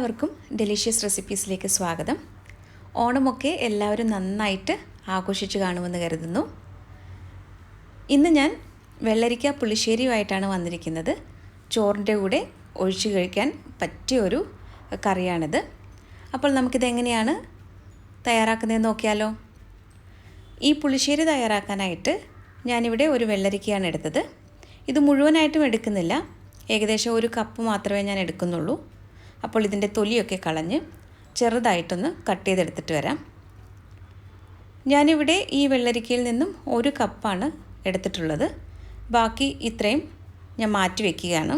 എല്ലാവർക്കും ഡെലിഷ്യസ് റെസിപ്പീസിലേക്ക് സ്വാഗതം. ഓണമൊക്കെ എല്ലാവരും നന്നായിട്ട് ആഘോഷിച്ച് കാണുമെന്ന് കരുതുന്നു. ഇന്ന് ഞാൻ വെള്ളരിക്ക പുളിശ്ശേരിയുമായിട്ടാണ് വന്നിരിക്കുന്നത്. ചോറിൻ്റെ കൂടെ ഒഴിച്ച് കഴിക്കാൻ പറ്റിയൊരു കറിയാണിത്. അപ്പോൾ നമുക്കിതെങ്ങനെയാണ് തയ്യാറാക്കുന്നതെന്ന് നോക്കിയാലോ. ഈ പുളിശ്ശേരി തയ്യാറാക്കാനായിട്ട് ഞാനിവിടെ ഒരു വെള്ളരിക്കയാണ് എടുത്തത്. ഇത് മുഴുവനായിട്ടും എടുക്കുന്നില്ല, ഏകദേശം ഒരു കപ്പ് മാത്രമേ ഞാൻ എടുക്കുന്നുള്ളൂ. അപ്പോൾ ഇതിൻ്റെ തൊലിയൊക്കെ കളഞ്ഞ് ചെറുതായിട്ടൊന്ന് കട്ട് ചെയ്തെടുത്തിട്ട് വരാം. ഞാനിവിടെ ഈ വെള്ളരിക്കയിൽ നിന്നും ഒരു കപ്പാണ് എടുത്തിട്ടുള്ളത്. ബാക്കി ഇത്രയും ഞാൻ മാറ്റി വയ്ക്കുകയാണ്.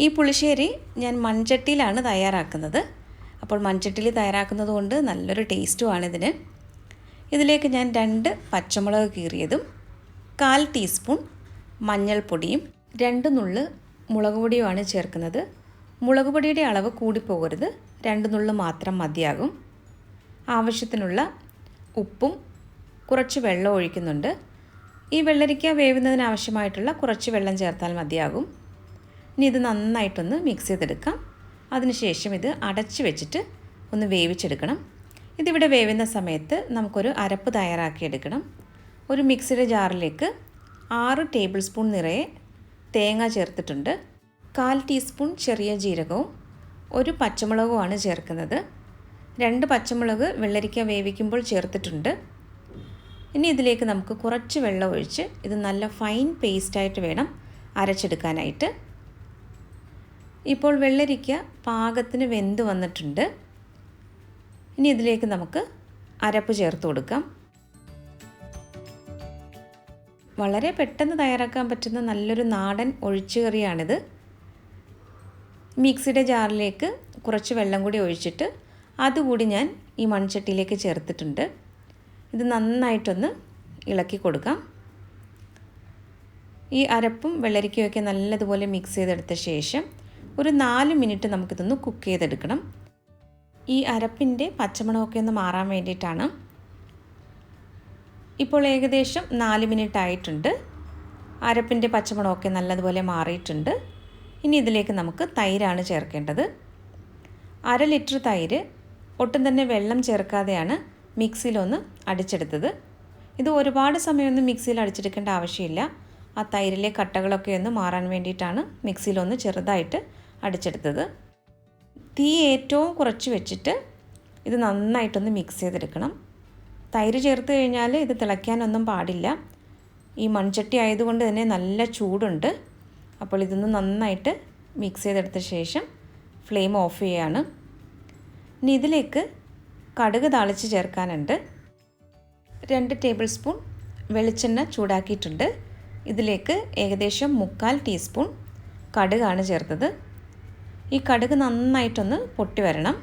ഈ പുളിശ്ശേരി ഞാൻ മൺചട്ടിയിലാണ് തയ്യാറാക്കുന്നത്. അപ്പോൾ മൺചട്ടിയിൽ തയ്യാറാക്കുന്നത് കൊണ്ട് നല്ലൊരു ടേസ്റ്റുമാണിതിന്. ഇതിലേക്ക് ഞാൻ 2 പച്ചമുളക് കീറിയതും 1/4 ടീസ്പൂൺ മഞ്ഞൾപ്പൊടിയും 2 നുള്ള് മുളക് പൊടിയുമാണ് ചേർക്കുന്നത്. മുളക് പൊടിയുടെ അളവ് കൂടിപ്പോകരുത്, 2 നുള്ള് മാത്രം മതിയാകും. ആവശ്യത്തിനുള്ള ഉപ്പും കുറച്ച് വെള്ളം ഒഴിക്കുന്നുണ്ട്. ഈ വെള്ളരിക്ക വേവുന്നതിന് ആവശ്യമായിട്ടുള്ള കുറച്ച് വെള്ളം ചേർത്താൽ മതിയാകും. ഇനി ഇത് നന്നായിട്ടൊന്ന് മിക്സ് ചെയ്തെടുക്കാം. അതിനുശേഷം ഇത് അടച്ച് വെച്ചിട്ട് ഒന്ന് വേവിച്ചെടുക്കണം. ഇതിവിടെ വേവുന്ന സമയത്ത് നമുക്കൊരു അരപ്പ് തയ്യാറാക്കിയെടുക്കണം. ഒരു മിക്സിയുടെ ജാറിലേക്ക് 6 ടേബിൾ സ്പൂൺ നിറയെ തേങ്ങ ചേർത്തിട്ടുണ്ട്. 1/4 ടീസ്പൂൺ ചെറിയ ജീരകവും 1 പച്ചമുളകുമാണ് ചേർക്കുന്നത്. 2 പച്ചമുളക് വെള്ളരിക്ക വേവിക്കുമ്പോൾ ചേർത്തിട്ടുണ്ട്. ഇനി ഇതിലേക്ക് നമുക്ക് കുറച്ച് വെള്ളം ഒഴിച്ച് ഇത് നല്ല ഫൈൻ പേസ്റ്റായിട്ട് വേണം അരച്ചെടുക്കാനായിട്ട്. ഇപ്പോൾ വെള്ളരിക്ക പാകത്തിന് വെന്ത് വന്നിട്ടുണ്ട്. ഇനി ഇതിലേക്ക് നമുക്ക് അരപ്പ് ചേർത്ത് കൊടുക്കാം. വളരെ പെട്ടെന്ന് തയ്യാറാക്കാൻ പറ്റുന്ന നല്ലൊരു നാടൻ ഒഴിച്ചുകറിയാണിത്. മിക്സിയുടെ ജാറിലേക്ക് കുറച്ച് വെള്ളം കൂടി ഒഴിച്ചിട്ട് അതുകൂടി ഞാൻ ഈ മൺചട്ടിയിലേക്ക് ചേർത്തിട്ടുണ്ട്. ഇത് നന്നായിട്ടൊന്ന് ഇളക്കി കൊടുക്കാം. ഈ അരപ്പും വെള്ളരിക്കയൊക്കെ നല്ലതുപോലെ മിക്സ് ചെയ്തെടുത്ത ശേഷം ഒരു 4 മിനിറ്റ് നമുക്കിതൊന്ന് കുക്ക് ചെയ്തെടുക്കണം. ഈ അരപ്പിൻ്റെ പച്ചമണമൊക്കെ ഒന്ന് മാറാൻ വേണ്ടിയിട്ടാണ്. ഇപ്പോൾ ഏകദേശം 4 മിനിറ്റ് ആയിട്ടുണ്ട്. അരപ്പിൻ്റെ പച്ചമണമൊക്കെ നല്ലതുപോലെ മാറിയിട്ടുണ്ട്. ഇനി ഇതിലേക്ക് നമുക്ക് തൈരാണ് ചേർക്കേണ്ടത്. 1/2 ലിറ്റർ തൈര് ഒട്ടും തന്നെ വെള്ളം ചേർക്കാതെയാണ് മിക്സിയിലൊന്ന് അടിച്ചെടുത്തത്. ഇത് ഒരുപാട് സമയമൊന്നും മിക്സിയിൽ അടിച്ചെടുക്കേണ്ട ആവശ്യമില്ല. ആ തൈരിലെ കട്ടകളൊക്കെ ഒന്ന് മാറാൻ വേണ്ടിയിട്ടാണ് മിക്സിയിലൊന്ന് ചെറുതായിട്ട് അടിച്ചെടുത്തത്. തീ ഏറ്റവും കുറച്ച് വെച്ചിട്ട് ഇത് നന്നായിട്ടൊന്ന് മിക്സ് ചെയ്തെടുക്കണം. തൈര് ചേർത്ത് കഴിഞ്ഞാൽ ഇത് തിളയ്ക്കാനൊന്നും പാടില്ല. ഈ മൺചട്ടി ആയതുകൊണ്ട് തന്നെ നല്ല ചൂടുണ്ട്. അപ്പോൾ ഇതൊന്ന് നന്നായിട്ട് മിക്സ് ചെയ്തെടുത്ത ശേഷം ഫ്ലെയിം ഓഫ് ചെയ്യുകയാണ്. ഇനി ഇതിലേക്ക് കടുക് താളിച്ച് ചേർക്കാനുണ്ട്. 2 ടേബിൾ സ്പൂൺ വെളിച്ചെണ്ണ ചൂടാക്കിയിട്ടുണ്ട്. ഇതിലേക്ക് ഏകദേശം 1/4 ടീസ്പൂൺ കടുകാണ് ചേർത്തത്. ഈ കടുക് നന്നായിട്ടൊന്ന് പൊട്ടി വരണം.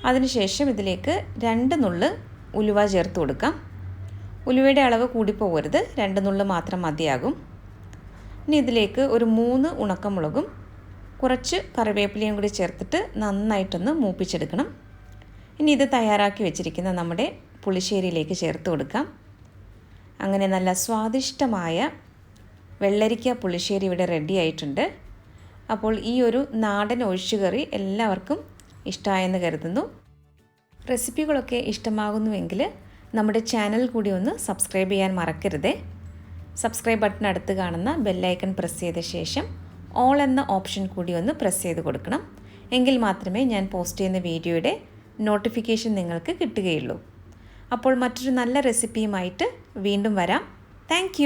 അതിനുശേഷം ഇതിലേക്ക് 2 നുള്ള് ഉലുവ ചേർത്ത് കൊടുക്കാം. ഉലുവയുടെ അളവ് കൂടിപ്പോകരുത്, 2 നുള്ള് മാത്രം മതിയാകും. ഇനി ഇതിലേക്ക് ഒരു 3 ഉണക്കമുളകും കുറച്ച് കറിവേപ്പിലയും കൂടി ചേർത്തിട്ട് നന്നായിട്ടൊന്ന് മൂപ്പിച്ചെടുക്കണം. ഇനി ഇത് തയ്യാറാക്കി വെച്ചിരിക്കുന്ന നമ്മുടെ പുളിശ്ശേരിയിലേക്ക് ചേർത്ത് കൊടുക്കാം. അങ്ങനെ നല്ല സ്വാദിഷ്ടമായ വെള്ളരിക്ക പുളിശ്ശേരി ഇവിടെ റെഡി ആയിട്ടുണ്ട്. അപ്പോൾ ഈ ഒരു നാടൻ ഒഴിച്ചുകറി എല്ലാവർക്കും ഇഷ്ടമായെന്ന് കരുതുന്നു. റെസിപ്പികളൊക്കെ ഇഷ്ടമാകുന്നുവെങ്കിൽ നമ്മുടെ ചാനൽ കൂടി ഒന്ന് സബ്സ്ക്രൈബ് ചെയ്യാൻ മറക്കരുതേ. സബ്സ്ക്രൈബ് ബട്ടൺ അടുത്ത് കാണുന്ന ബെല്ലൈക്കൺ പ്രസ് ചെയ്ത ശേഷം ഓൾ എന്ന ഓപ്ഷൻ കൂടി ഒന്ന് പ്രസ് ചെയ്ത് കൊടുക്കണം. എങ്കിൽ മാത്രമേ ഞാൻ പോസ്റ്റ് ചെയ്യുന്ന വീഡിയോയുടെ നോട്ടിഫിക്കേഷൻ നിങ്ങൾക്ക് കിട്ടുകയുള്ളൂ. അപ്പോൾ മറ്റൊരു നല്ല റെസിപ്പിയുമായിട്ട് വീണ്ടും വരാം. താങ്ക്